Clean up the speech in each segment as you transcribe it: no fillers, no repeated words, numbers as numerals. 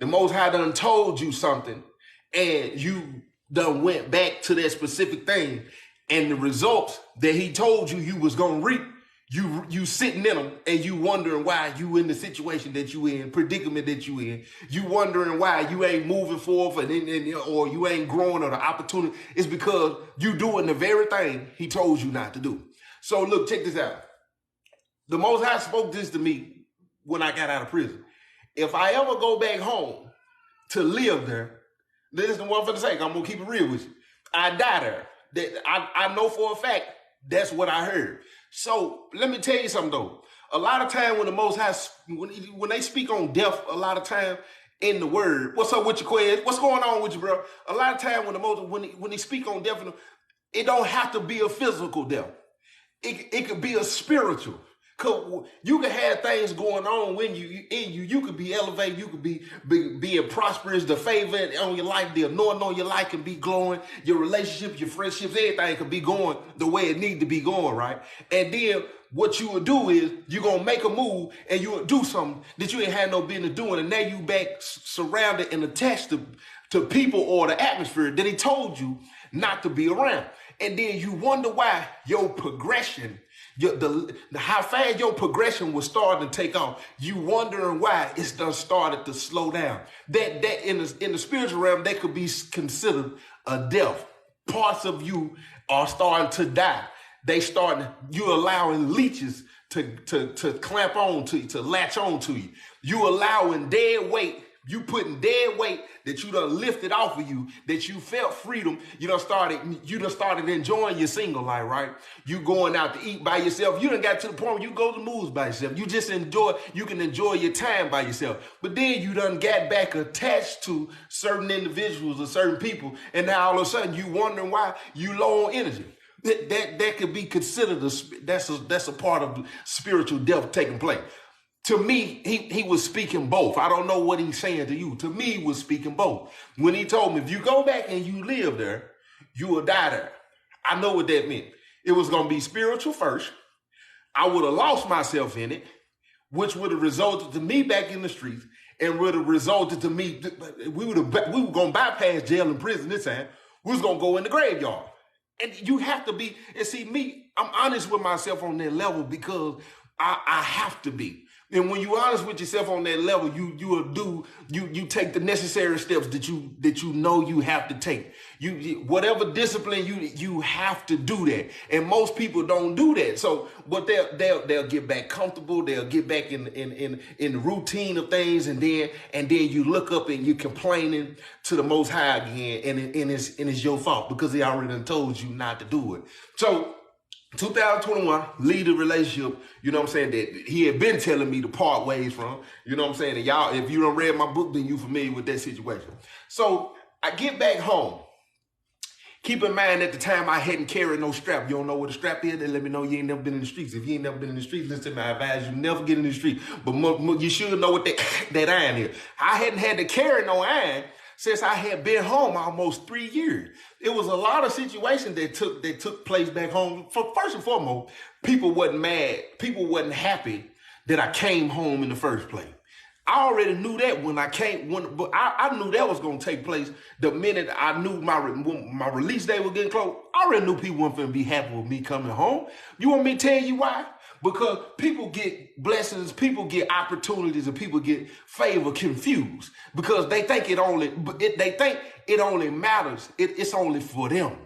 The Most High done told you something, and you done went back to that specific thing, and the results that he told you was gonna reap, you sitting in them, and you wondering why you in the situation that you in, predicament that you in. You wondering why you ain't moving forward, or you ain't growing, or the opportunity. It's because you doing the very thing he told you not to do. So look, check this out. The Most High spoke this to me when I got out of prison. If I ever go back home to live there, this is the one for the sake. I'm gonna keep it real with you. I die there. I know for a fact that's what I heard. So let me tell you something though. A lot of time when the Most High, when they speak on death, a lot of time in the word, what's up with your Quez? What's going on with you, bro? A lot of time when he speak on death, it don't have to be a physical death. It could be a spiritual. Cause you can have things going on when you could be elevated, you could be being prosperous, the favor on your life, the anointing on your life can be glowing, your relationships, your friendships, everything can be going the way it need to be going, right? And then what you would do is you're gonna make a move and you would do something that you ain't had no business doing, and now you back surrounded and attached to people or the atmosphere that he told you not to be around. And then you wonder why your progression, how fast your progression was starting to take off. You wondering why it's done started to slow down. That in the spiritual realm, that could be considered a death. Parts of you are starting to die. You allowing leeches to clamp on to you, to latch on to you. You allowing dead weight. You putting dead weight that you done lifted off of you, that you felt freedom. You done started enjoying your single life, right? You going out to eat by yourself. You done got to the point where you go to movies by yourself. You can enjoy your time by yourself. But then you done got back attached to certain individuals or certain people. And now all of a sudden you wondering why you low on energy. That could be considered that's a part of spiritual death taking place. To me, he was speaking both. I don't know what he's saying to you. To me, he was speaking both. When he told me, if you go back and you live there, you will die there. I know what that meant. It was going to be spiritual first. I would have lost myself in it, which would have resulted to me back in the streets, and would have resulted to me, we were going to bypass jail and prison this time. We was going to go in the graveyard. And you have to be, and see me, I'm honest with myself on that level because I have to be. And when you're honest with yourself on that level, you take the necessary steps that you know you have to take. Whatever discipline you have to do that. And most people don't do that. So what they'll get back comfortable, they'll get back in the routine of things, and then you look up and you're complaining to the Most High again, and it's your fault because he already done told you not to do it. So 2021, lead a relationship, you know what I'm saying, that he had been telling me to part ways from, you know what I'm saying, and y'all, if you don't read my book, then you familiar with that situation. So I get back home. Keep in mind, at the time, I hadn't carried no strap. You don't know what a strap is? Then let me know you ain't never been in the streets. If you ain't never been in the streets, listen to me, I advise you never get in the street. But you should know what that iron is. I hadn't had to carry no iron since I had been home almost 3 years. It was a lot of situations that took place back home. First and foremost, people wasn't mad. People wasn't happy that I came home in the first place. I already knew that when I came, but I knew that was going to take place the minute I knew my release day was getting close. I already knew people weren't going to be happy with me coming home. You want me to tell you why? Because people get blessings, people get opportunities, and people get favor confused because they think it only matters. It's only for them.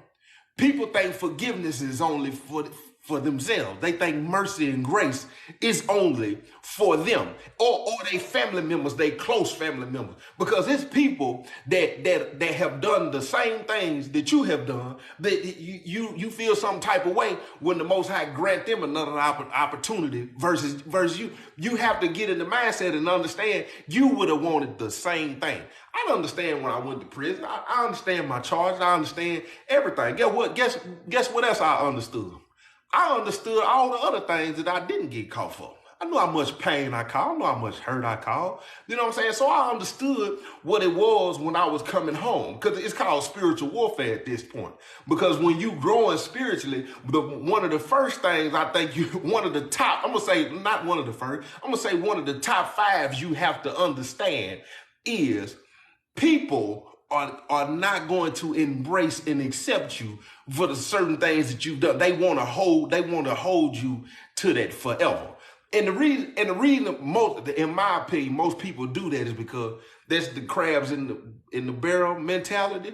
People think forgiveness is only for themselves. They think mercy and grace is only for them or they family members, they close family members. Because it's people that have done the same things that you have done, that you feel some type of way when the Most High grant them another opportunity versus you. You have to get in the mindset and understand you would have wanted the same thing. I understand when I went to prison. I understand my charge. I understand everything. Guess what else I understood? I understood all the other things that I didn't get caught for. I knew how much pain I caused. I knew how much hurt I caused. You know what I'm saying? So I understood what it was when I was coming home, because it's called spiritual warfare at this point. Because when you growing spiritually, one of the first things I think one of the top 5 you have to understand is people are not going to embrace and accept you for the certain things that you've done. They want to hold you to that forever. And the reason most, in my opinion, most people do that is because that's the crabs in the barrel mentality.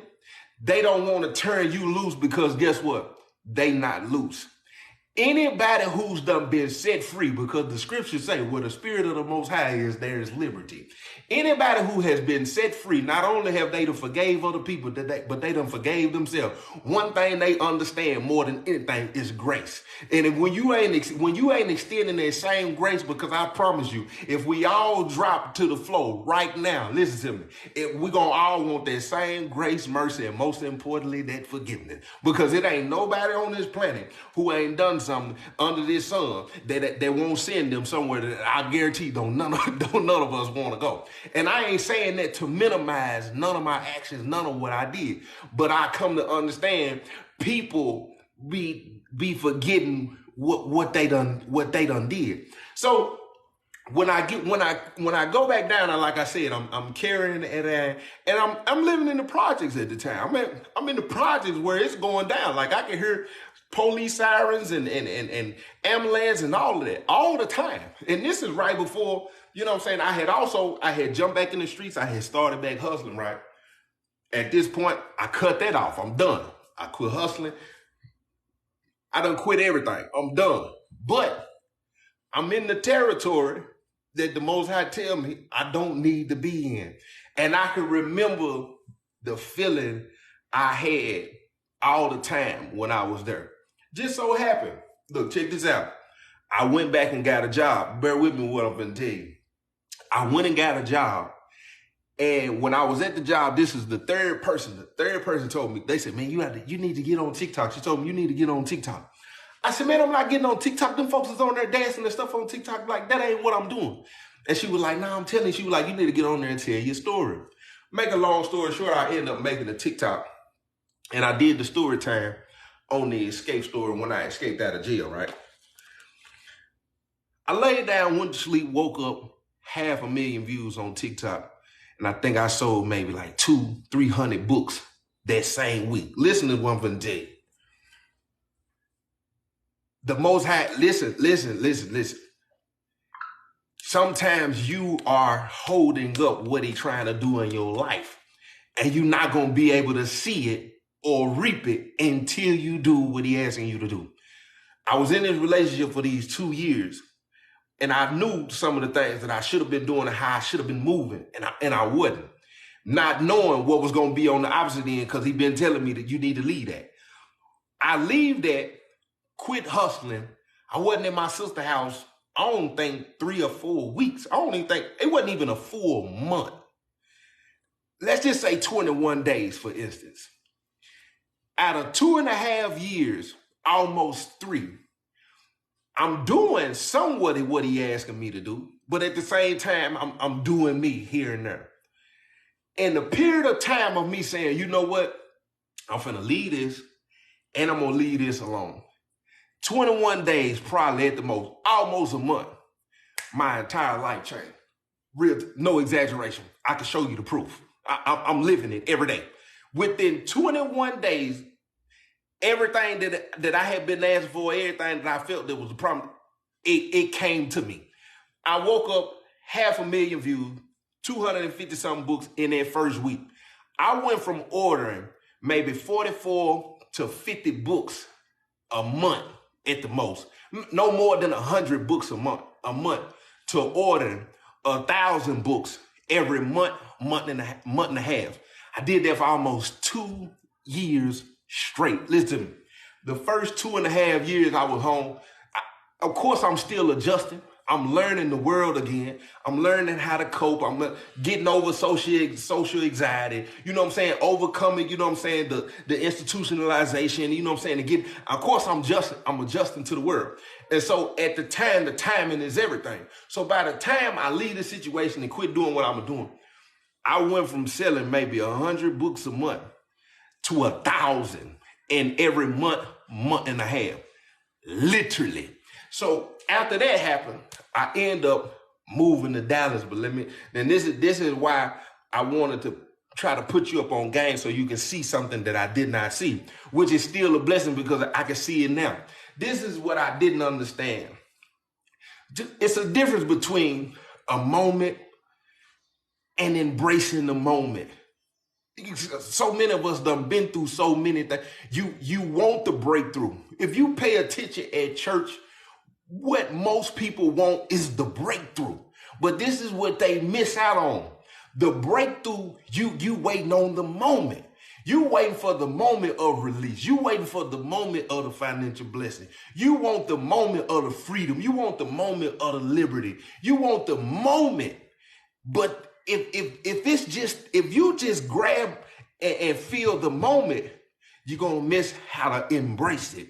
They don't want to turn you loose because guess what? They not loose. Anybody who's done been set free, because the scriptures say where the spirit of the Most High is, there is liberty. Anybody who has been set free, not only have they done forgave other people, but they done forgave themselves. One thing they understand more than anything is grace. And when you ain't extending that same grace, because I promise you, if we all drop to the floor right now, listen to me, we're going to all want that same grace, mercy, and most importantly, that forgiveness. Because it ain't nobody on this planet who ain't done something under this sun that won't send them somewhere that I guarantee none of us want to go. And I ain't saying that to minimize none of my actions, none of what I did, but I come to understand people be forgetting what they done did. So when I go back down, and like I said, I'm carrying it, and I'm living in the projects at the time. I'm in the projects where it's going down. Like I can hear police sirens and ambulance and all of that all the time. And this is right before, you know what I'm saying, I had jumped back in the streets. I had started back hustling, right? At this point, I cut that off. I'm done. I quit hustling. I done quit everything. I'm done. But I'm in the territory that the Most High tell me I don't need to be in. And I can remember the feeling I had all the time when I was there. Just so happened, look, check this out. I went back and got a job. Bear with me what I'm going to tell you. I went and got a job. And when I was at the job, this is the third person. The third person told me, they said, man, you need to get on TikTok. She told me, you need to get on TikTok. I said, man, I'm not getting on TikTok. Them folks is on there dancing and stuff on TikTok. Like, that ain't what I'm doing. And she was like, nah, I'm telling you. She was like, you need to get on there and tell your story. Make a long story short, I ended up making a TikTok. And I did the story time on the escape story when I escaped out of jail, right? I laid down, went to sleep, woke up, 500,000 views on TikTok. And I think I sold maybe like 200-300 books that same week. Listen to what I'm going to tell you. The Most High, listen. Sometimes you are holding up what he's trying to do in your life. And you're not going to be able to see it or reap it until you do what he asking you to do. I was in this relationship for these 2 years, and I knew some of the things that I should have been doing and how I should have been moving, and I wasn't. Not knowing what was going to be on the opposite end, because he'd been telling me that you need to leave that. I leave that, quit hustling. I wasn't in my sister's house, I don't think 3 or 4 weeks. I don't even think, it wasn't even a full month. Let's just say 21 days, for instance. Out of 2.5 years, almost 3, I'm doing somewhat what he asking me to do, but at the same time, I'm doing me here and there. In the period of time of me saying, you know what, I'm finna leave this, and I'm gonna leave this alone. 21 days, probably at the most, almost a month, my entire life changed. Real, no exaggeration. I can show you the proof. I'm living it every day. Within 21 days, everything that I had been asking for, everything that I felt that was a problem, it came to me. I woke up 500,000 views, 250 something books in that first week. I went from ordering maybe 44 to 50 books a month at the most, no more than 100 books a month, to ordering 1,000 books every month and a half. I did that for almost 2 years straight. Listen to me. The first 2.5 years I was home, of course, I'm still adjusting. I'm learning the world again. I'm learning how to cope. I'm getting over social anxiety. You know what I'm saying? Overcoming, you know what I'm saying? The institutionalization, you know what I'm saying? Of course, I'm adjusting to the world. And so at the time, the timing is everything. So by the time I leave the situation and quit doing what I'm doing, I went from selling maybe 100 books a month to 1,000 in every month and a half, literally. So after that happened, I end up moving to Dallas. But this is why I wanted to try to put you up on game so you can see something that I did not see, which is still a blessing because I can see it now. This is what I didn't understand. It's a difference between a moment and embracing the moment. So many of us done been through so many things. You want the breakthrough. If you pay attention at church, what most people want is the breakthrough. But this is what they miss out on. The breakthrough, you waiting on the moment. You waiting for the moment of release. You waiting for the moment of the financial blessing. You want the moment of the freedom. You want the moment of the liberty. You want the moment. But if you just grab and feel the moment, you're gonna miss how to embrace it.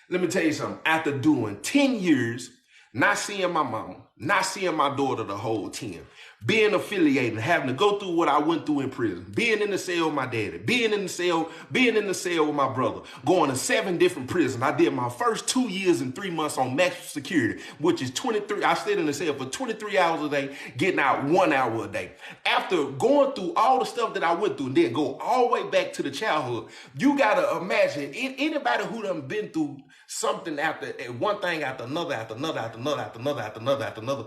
Let me tell you something. After doing 10 years, not seeing my mama, not seeing my daughter the whole 10, being affiliated, having to go through what I went through in prison, being in the cell with my daddy, being in the cell with my brother, going to 7 different prisons. I did my first 2 years and 3 months on maximum security, which is 23. I stayed in the cell for 23 hours a day, getting out 1 hour a day. After going through all the stuff that I went through and then go all the way back to the childhood, you got to imagine anybody who done been through something after one thing after another, after another, after another, after another, after another, after another.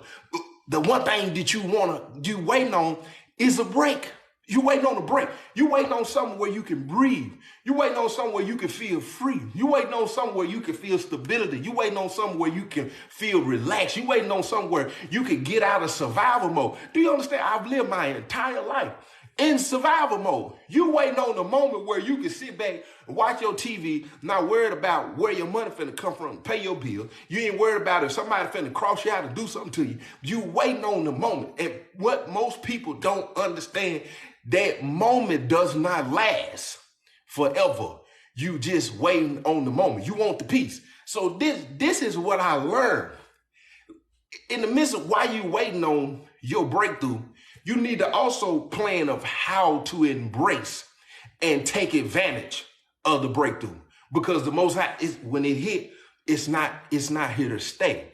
The one thing that you waiting on is a break. You waiting on a break. You waiting on somewhere where you can breathe. You waiting on somewhere you can feel free. You waiting on somewhere you can feel stability. You waiting on somewhere you can feel relaxed. You waiting on somewhere you can get out of survival mode. Do you understand? I've lived my entire life in survival mode. You waiting on the moment where you can sit back and watch your TV, not worried about where your money finna come from, pay your bill. You ain't worried about if somebody finna cross you out and do something to you. You waiting on the moment. And what most people don't understand, that moment does not last forever. You just waiting on the moment. You want the peace. So this is what I learned. In the midst of why you waiting on your breakthrough, you need to also plan of how to embrace and take advantage of the breakthrough. Because the Most High, when it hit, it's not here to stay.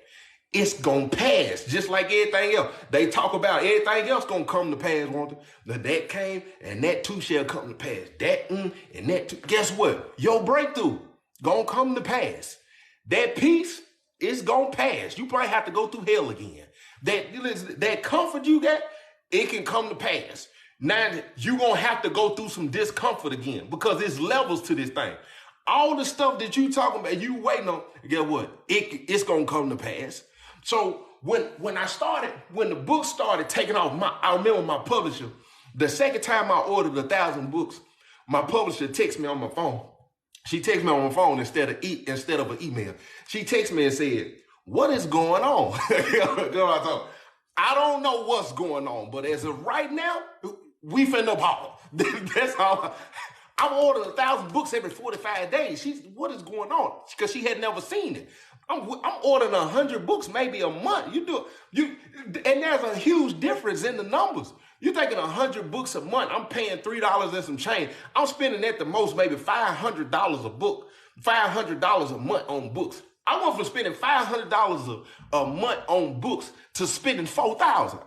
It's gonna pass, just like everything else. They talk about everything else gonna come to pass, won't it? That came, and that too shall come to pass. That and that too. Guess what? Your breakthrough gonna come to pass. That peace is gonna pass. You probably have to go through hell again. That comfort you got, it can come to pass. Now you're going to have to go through some discomfort again because there's levels to this thing. All the stuff that you talking about, you waiting on, guess what? It's going to come to pass. So when the book started taking off, I remember my publisher, the second time I ordered 1,000 books, my publisher texted me on my phone. She texted me on my phone instead of an email. She texted me and said, "What is going on?" I don't know what's going on, but as of right now, we finna ball. That's all. I'm ordering 1,000 books every 45 days. What is going on? Because she had never seen it. I'm ordering 100 books maybe a month. And there's a huge difference in the numbers. You're taking 100 books a month. I'm paying $3 and some change. I'm spending at the most maybe $500 a book, $500 a month on books. I went from spending $500 a month on books to spending $4,000.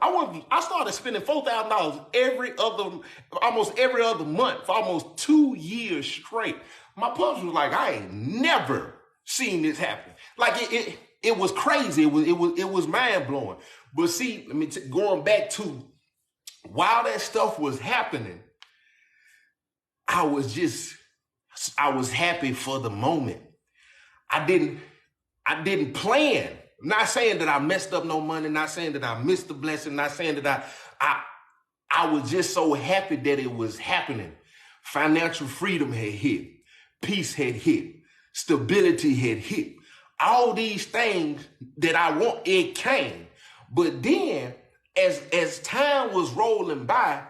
I started spending $4,000 almost every other month for almost 2 years straight. My publisher was like, "I ain't never seen this happen." Like it was crazy. It was mind blowing. But see, going back to while that stuff was happening, I was happy for the moment. I didn't plan. Not saying that I messed up no money, not saying that I missed the blessing, not saying that I was just so happy that it was happening. Financial freedom had hit. Peace had hit. Stability had hit. All these things that I want, it came. But then, as time was rolling by,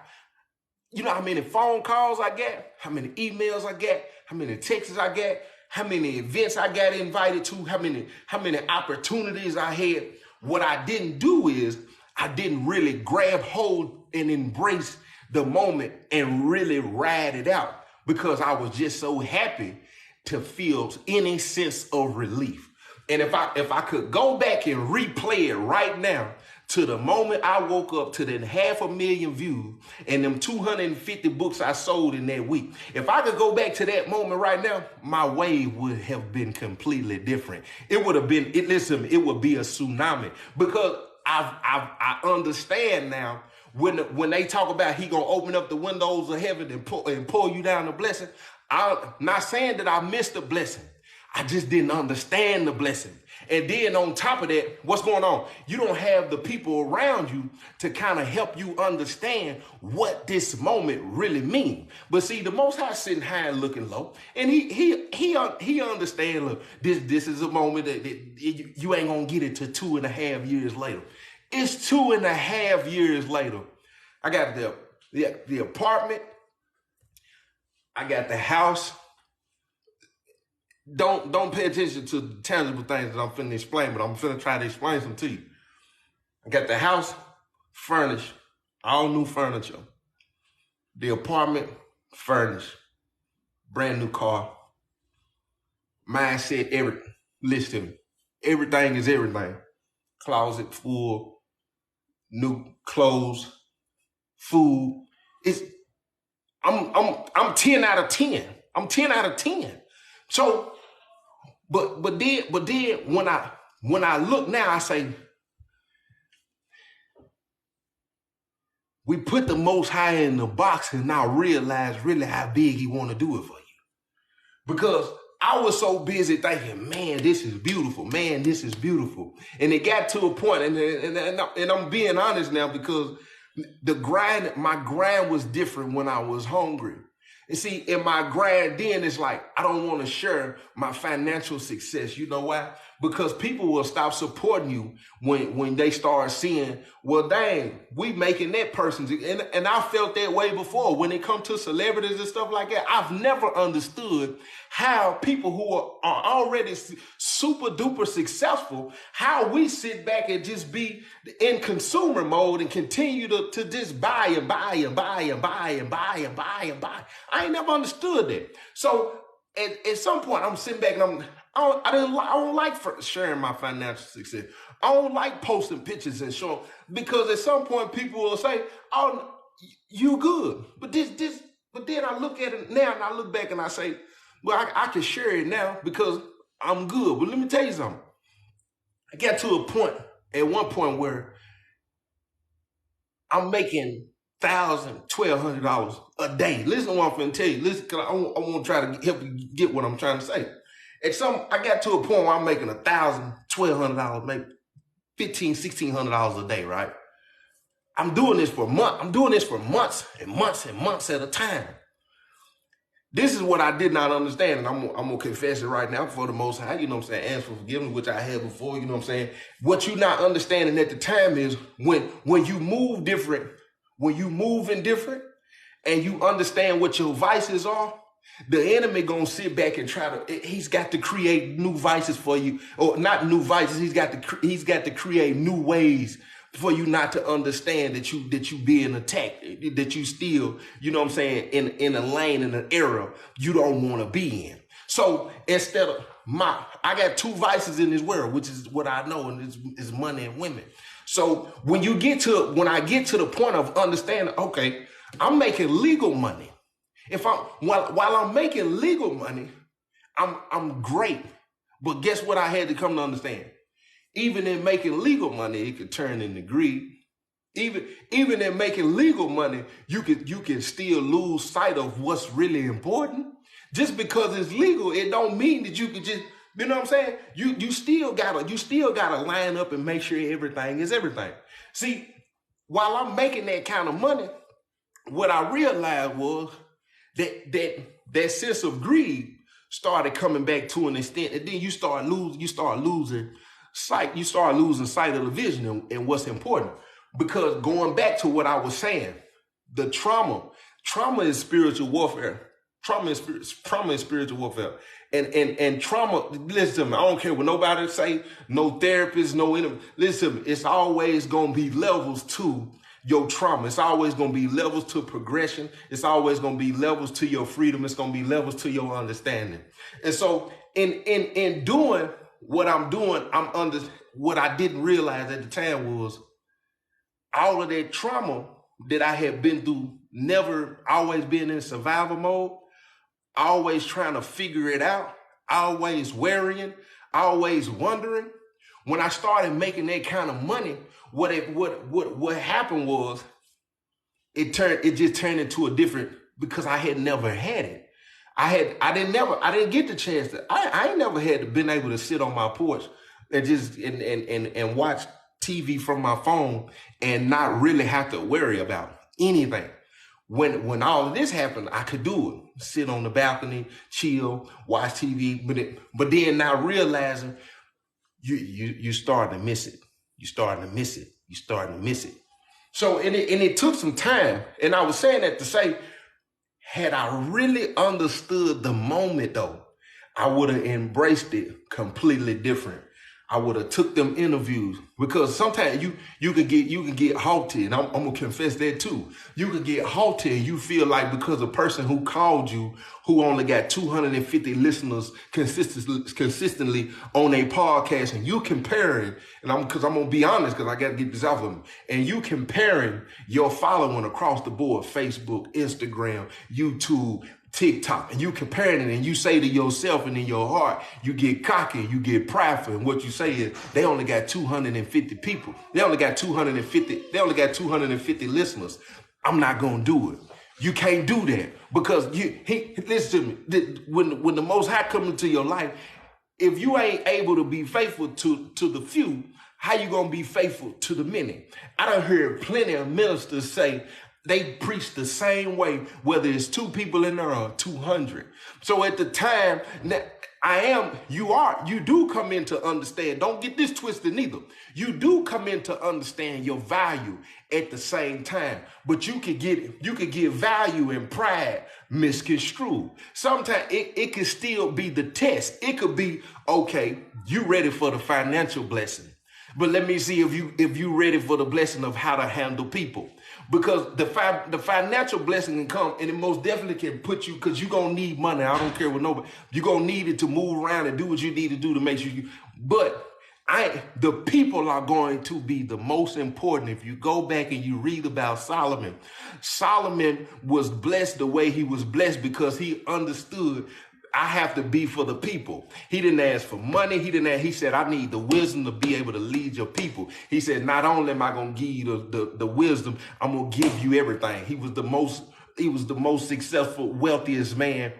you know how many phone calls I got, how many emails I got, how many texts I got, how many events I got invited to, how many opportunities I had. What I didn't do is I didn't really grab hold and embrace the moment and really ride it out because I was just so happy to feel any sense of relief. And if I could go back and replay it right now, to the moment I woke up to the 500,000 views and them 250 books I sold in that week. If I could go back to that moment right now, my wave would have been completely different. It would have been, it would be a tsunami, because I understand now when they talk about he gonna open up the windows of heaven and pour you down the blessing. I'm not saying that I missed the blessing. I just didn't understand the blessing. And then on top of that, what's going on? You don't have the people around you to kind of help you understand what this moment really means. But see, the Most High sitting high and looking low, and he understands. Look, this is a moment that you ain't gonna get it to 2.5 years later. It's 2.5 years later. I got the apartment. I got the house. Don't pay attention to the tangible things that I'm finna explain, but I'm finna try to explain some to you. I got the house furnished, all new furniture. The apartment furnished, brand new car. Mindset, everything. Listen, everything is everything. Closet full, new clothes, food. I'm 10 out of 10. I'm 10 out of 10. So, but then when I look now, I say, we put the Most High in the box and now realize really how big he want to do it for you. Because I was so busy thinking, man, this is beautiful. Man, this is beautiful. And it got to a point, and I'm being honest now, because my grind was different when I was hungry. And see, in my grind then, it's like, I don't want to share my financial success. You know why? Because people will stop supporting you when they start seeing, well, dang, we making that person's. And I felt that way before. When it comes to celebrities and stuff like that, I've never understood how people who are already super duper successful, how we sit back and just be in consumer mode and continue to just buy and buy and buy and buy and buy and buy and buy. I ain't never understood that. So at some point, I'm sitting back and I don't like sharing my financial success. I don't like posting pictures and showing, because at some point people will say, "Oh, you good," but then I look at it now and I look back and I say, well, I can share it now because I'm good. But let me tell you something. I got to a point at one point where I'm making $1,000, $1,200 a day. Listen to what I'm finna tell you. Listen, cause I want to try to help you get what I'm trying to say. I got to a point where I'm making $1,000, $1,200, maybe $1,500, $1,600 a day, right? I'm doing this for months. I'm doing this for months and months and months at a time. This is what I did not understand, and I'm gonna confess it right now before the Most High, you know what I'm saying, ask for forgiveness, which I had before, you know what I'm saying. What you not understanding at the time is when you move different, when you move in different, and you understand what your vices are, the enemy gonna sit back and he's got to create new vices for you, or not new vices, he's got to create new ways for you not to understand that you being attacked, that you still, you know what I'm saying, in a lane, in an era you don't want to be in. So instead of I got two vices in this world, which is what I know, and it's money and women. So when I get to the point of understanding, okay, I'm making legal money. While I'm making legal money, I'm great. But guess what I had to come to understand? Even in making legal money, it could turn into greed. Even in making legal money, you can still lose sight of what's really important. Just because it's legal, it don't mean that you could just, you know what I'm saying? You still gotta line up and make sure everything is everything. See, while I'm making that kind of money, what I realized was that sense of greed started coming back to an extent, and then you start losing sight. You start losing sight of the vision and what's important. Because going back to what I was saying, the trauma is spiritual warfare. Trauma is spiritual warfare. And trauma, listen to me, I don't care what nobody say, no therapist, no enemy. Listen to me, it's always gonna be levels to your trauma. It's always gonna be levels to progression. It's always gonna be levels to your freedom. It's gonna be levels to your understanding. And so in doing what I'm doing, what I didn't realize at the time was all of that trauma that I had been through, never always been in survival mode, always trying to figure it out, always worrying, always wondering. When I started making that kind of money, what happened was it just turned into a different, because I had never had it. I didn't get the chance to, I ain't never been able to sit on my porch and just and watch TV from my phone and not really have to worry about anything. When all of this happened, I could do it. Sit on the balcony, chill, watch TV, but then not realizing you starting to miss it. You starting to miss it. You starting to miss it. So and it took some time. And I was saying that to say, had I really understood the moment though, I would have embraced it completely different. I would have took them interviews, because sometimes you can get haughty, and I'm gonna confess that too. You can get haughty and you feel like because a person who called you, who only got 250 listeners consistently on a podcast, and you comparing, and I'm gonna be honest, because I gotta get this off of them, and you comparing your following across the board, Facebook, Instagram, YouTube, TikTok, and you comparing it, and you say to yourself and in your heart, you get cocky, you get prideful, and what you say is they only got 250 people. They only got 250 listeners. I'm not gonna do it. You can't do that, because listen to me. When the Most High come into your life, if you ain't able to be faithful to the few, how you gonna be faithful to the many? I done heard plenty of ministers say they preach the same way, whether it's 2 people in there or 200. So at the time, you do come in to understand. Don't get this twisted neither. You do come in to understand your value at the same time, but you could get value and pride misconstrued. Sometimes it could still be the test. It could be, okay, you ready for the financial blessing, but let me see if you ready for the blessing of how to handle people. Because the financial blessing can come, and it most definitely can put you, because you're going to need money. I don't care what nobody, you're going to need it to move around and do what you need to do to make sure the people are going to be the most important. If you go back and you read about Solomon was blessed the way he was blessed because he understood, I have to be for the people. He didn't ask for money. He said, I need the wisdom to be able to lead your people. He said, not only am I going to give you the wisdom, I'm going to give you everything. He was the most successful, wealthiest man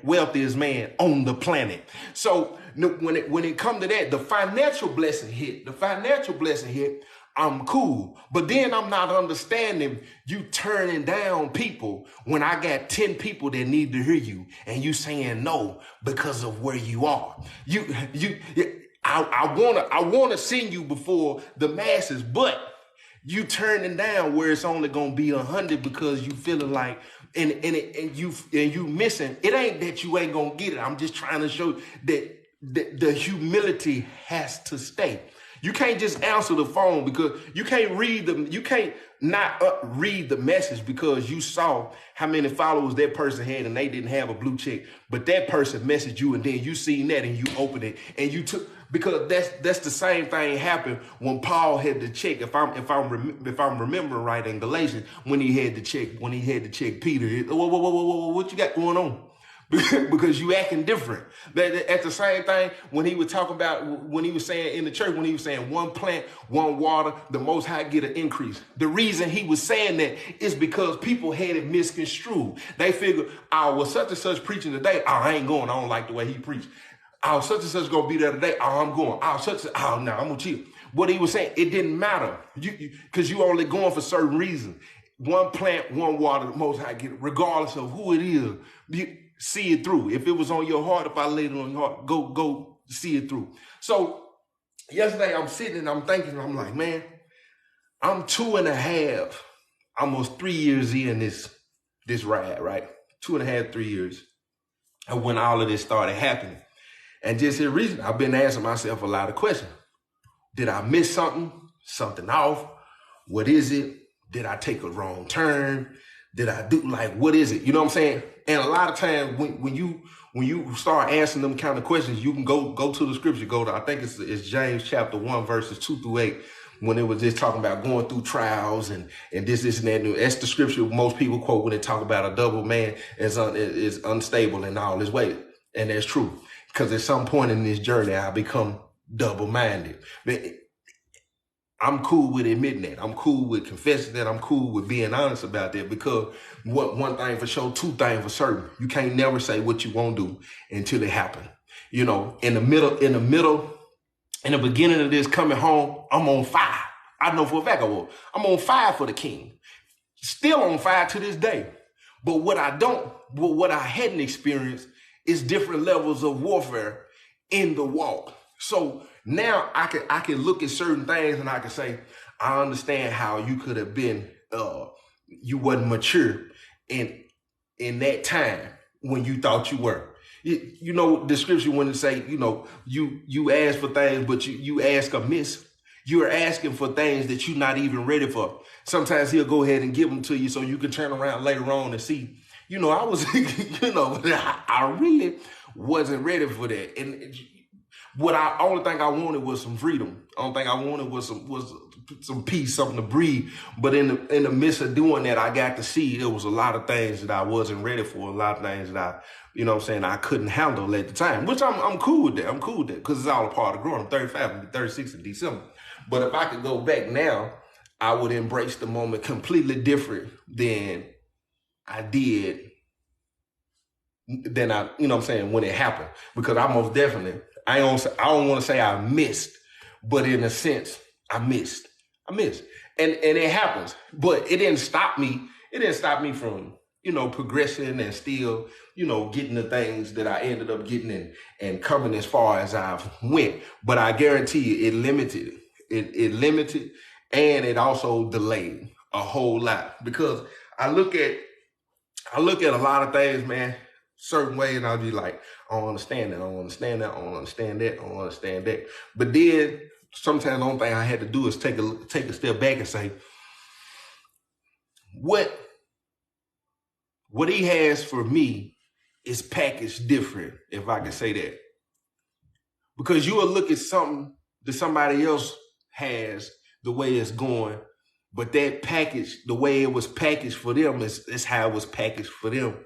on the planet. So when it come to that, the financial blessing hit. I'm cool. But then I'm not understanding you turning down people when I got 10 people that need to hear you, and you saying no because of where you are. I wanna send you before the masses, but you turning down where it's only gonna be 100 because you feeling like and you missing. It ain't that you ain't gonna get it. I'm just trying to show that the humility has to stay. You can't just answer the phone because you can't read them. You can't not read the message because you saw how many followers that person had and they didn't have a blue check. But that person messaged you, and then you seen that and you opened it and you took, because that's the same thing happened when Paul had to check. If I'm remembering right in Galatians, when he had to check Peter. Whoa, what you got going on? Because you acting different. At the same thing, when he was talking about, when he was saying in the church, when he was saying one plant, one water, the Most High get an increase. The reason he was saying that is because people had it misconstrued. They figured, oh, well, such and such preaching today. Oh, I ain't going. I don't like the way he preached. Oh, such and such gonna be there today. Oh, I'm going. Oh, no, I'm gonna chill. What he was saying, it didn't matter. Because you only going for certain reasons. One plant, one water, the Most High get it, regardless of who it is. You see it through. If it was on your heart, if I laid it on your heart, go see it through. So yesterday I'm sitting and I'm thinking, I'm like, man, I'm 2.5, almost 3 years in this ride, right? 2.5, 3 years. And when all of this started happening. And just here recently, I've been asking myself a lot of questions. Did I miss something off? What is it? Did I take a wrong turn? Did I do, like, what is it? You know what I'm saying? And a lot of times when you start answering them kind of questions, you can go to the scripture, I think it's James chapter 1, verses 2 through 8. when it was just talking about going through trials and this and that. That's the scripture most people quote when they talk about a double man is unstable in all his ways. And that's true. Because at some point in this journey, I become double-minded. I'm cool with admitting that. I'm cool with confessing that. I'm cool with being honest about that, because one thing for sure, two things for certain. You can't never say what you won't do until it happens. You know, in the beginning of this coming home, I'm on fire. I know for a fact I will. I'm on fire for the King. Still on fire to this day. But what I hadn't experienced is different levels of warfare in the walk. So now I can look at certain things and I can say, I understand how you could have been, you wasn't mature in that time when you thought you were. You know, the scripture when it say, you know, you ask for things, but you ask amiss. You're asking for things that you're not even ready for. Sometimes he'll go ahead and give them to you so you can turn around later on and see, you know, I was, you know, I really wasn't ready for that. And only thing I wanted was some freedom. Only thing I wanted was some peace, something to breathe. But in the midst of doing that, I got to see there was a lot of things that I wasn't ready for, a lot of things that I, you know what I'm saying, I couldn't handle at the time, which I'm cool with that. I'm cool with that because it's all a part of growing. I'm 35, I'm 36 in December. But if I could go back now, I would embrace the moment completely different than I did, you know what I'm saying, when it happened. Because I most definitely, I don't want to say I missed, but in a sense, I missed. And it happens, but it didn't stop me. It didn't stop me from, you know, progressing and still, you know, getting the things that I ended up getting and coming as far as I've went. But I guarantee you, it limited. It limited, and it also delayed a whole lot, because I look at a lot of things, man, certain ways, and I'll be like, I don't understand that, I don't understand that, I don't understand that, I don't understand that. But then sometimes the only thing I had to do is take a step back and say, what he has for me is packaged different, if I can say that. Because you will look at something that somebody else has, the way it's going, but that package, the way it was packaged for them is how it was packaged for them.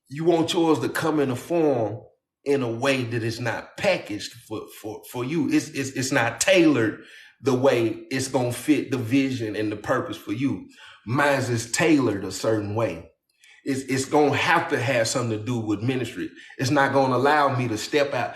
You want yours to come in a form in a way that is not packaged for you. It's not tailored the way it's gonna fit the vision and the purpose for you. Mine's is tailored a certain way. It's gonna have to have something to do with ministry. It's not gonna allow me to step out.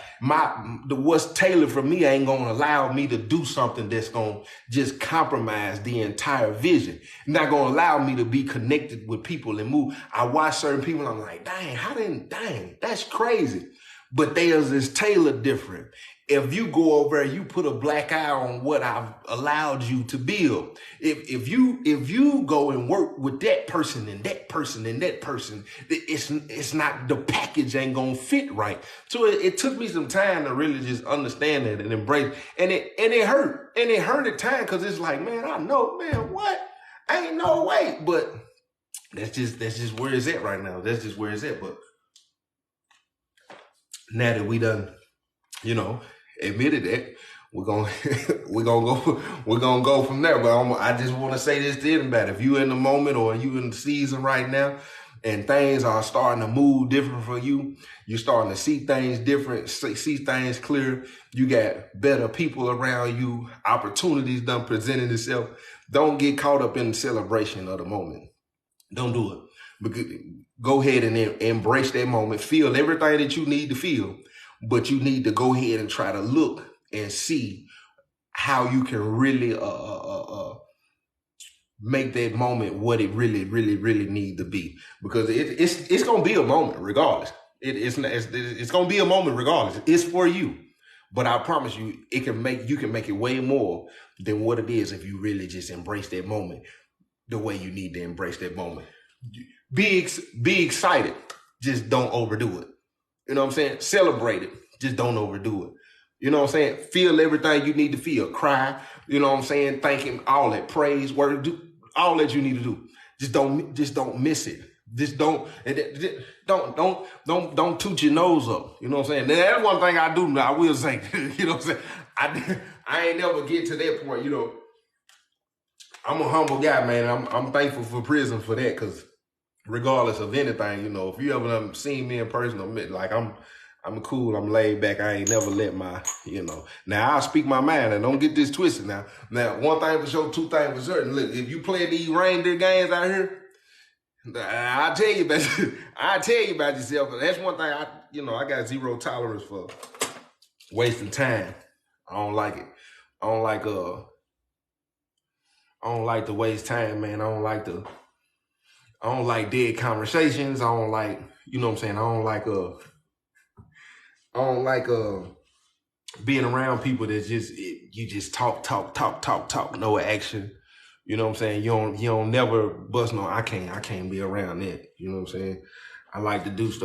What's tailored for me ain't gonna allow me to do something that's gonna just compromise the entire vision. It's not gonna allow me to be connected with people and move. I watch certain people, I'm like, dang, that's crazy. But theirs is tailored different. If you go over and you put a black eye on what I've allowed you to build, if you go and work with that person and that person and that person, it's not, the package ain't gonna fit right. So it took me some time to really just understand that and embrace, and it hurt at times, because it's like, man, I know, man, what? Ain't no way. But that's just where it's at right now. That's just where it's at. But now that we done, you know, admitted that, we're gonna go from there. But I just want to say this to anybody: if you in the moment or you in the season right now, and things are starting to move different for you, you're starting to see things different, see things clear. You got better people around you, opportunities done presented itself. Don't get caught up in the celebration of the moment. Don't do it. Because go ahead and embrace that moment. Feel everything that you need to feel, but you need to go ahead and try to look and see how you can really make that moment what it really, really, really need to be. Because it's gonna be a moment regardless. It's gonna be a moment regardless. It's for you. But I promise you, you can make it way more than what it is if you really just embrace that moment the way you need to embrace that moment. Be excited. Just don't overdo it. You know what I'm saying? Celebrate it. Just don't overdo it. You know what I'm saying? Feel everything you need to feel. Cry. You know what I'm saying? Thank him. All that praise, word, do all that you need to do. Just don't miss it. Just don't toot your nose up. You know what I'm saying? That's one thing I do. I will say. You know what I'm saying? I ain't never get to that point. You know, I'm a humble guy, man. I'm thankful for prison for that, because regardless of anything, you know, if you ever done seen me in person, like I'm cool, I'm laid back. I ain't never let my, you know. Now I speak my mind, and don't get this twisted now. Now, one thing for sure, two things for certain. Look, if you play these reindeer games out here, I'll tell you about I'll tell you about yourself. That's one thing I got zero tolerance for wasting time. I don't like it. I don't like to waste time, man. I don't like dead conversations. I don't like, you know what I'm saying? I don't like being around people that you just talk, no action. You know what I'm saying? You don't never bust no, I can't be around that. You know what I'm saying? I like to do stuff